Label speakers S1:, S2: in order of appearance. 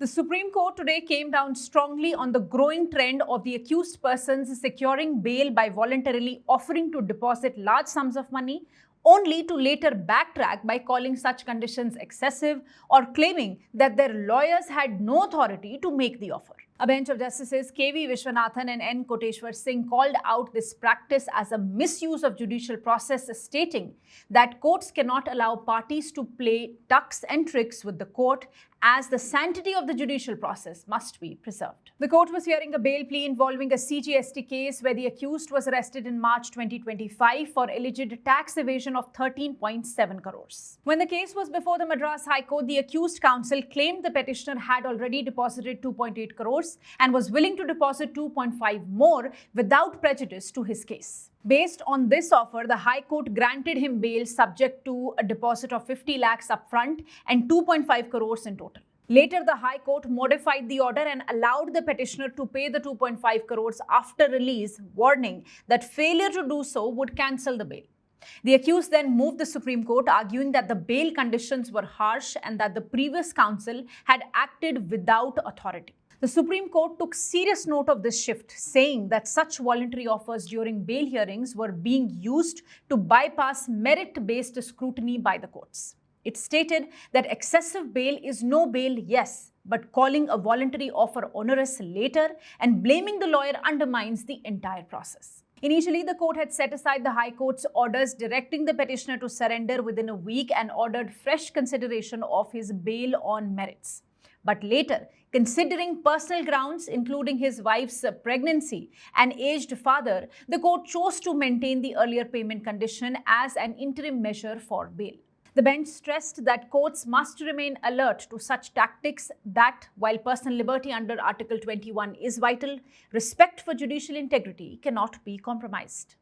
S1: The Supreme Court today came down strongly on the growing trend of the accused persons securing bail by voluntarily offering to deposit large sums of money, only to later backtrack by calling such conditions excessive or claiming that their lawyers had no authority to make the offer. A bench of Justices K.V. Viswanathan and N. Koteshwar Singh called out this practice as a misuse of judicial process, stating that courts cannot allow parties to play ducks and tricks with the court, as the sanctity of the judicial process must be preserved. The court was hearing a bail plea involving a CGST case where the accused was arrested in March 2025 for alleged tax evasion of 13.7 crores. When the case was before the Madras High Court, the accused counsel claimed the petitioner had already deposited 2.8 crores and was willing to deposit 2.5 more without prejudice to his case. Based on this offer, the High Court granted him bail subject to a deposit of 50 lakhs upfront and 2.5 crores in total. Later, the High Court modified the order and allowed the petitioner to pay the 2.5 crores after release, warning that failure to do so would cancel the bail. The accused then moved the Supreme Court, arguing that the bail conditions were harsh and that the previous counsel had acted without authority. The Supreme Court took serious note of this shift, saying that such voluntary offers during bail hearings were being used to bypass merit-based scrutiny by the courts. It stated that excessive bail is no bail, yes, but calling a voluntary offer onerous later and blaming the lawyer undermines the entire process. Initially, the court had set aside the High Court's orders directing the petitioner to surrender within a week and ordered fresh consideration of his bail on merits. But later, considering personal grounds, including his wife's pregnancy and aged father, the court chose to maintain the earlier payment condition as an interim measure for bail. The bench stressed that courts must remain alert to such tactics that, while personal liberty under Article 21 is vital, respect for judicial integrity cannot be compromised.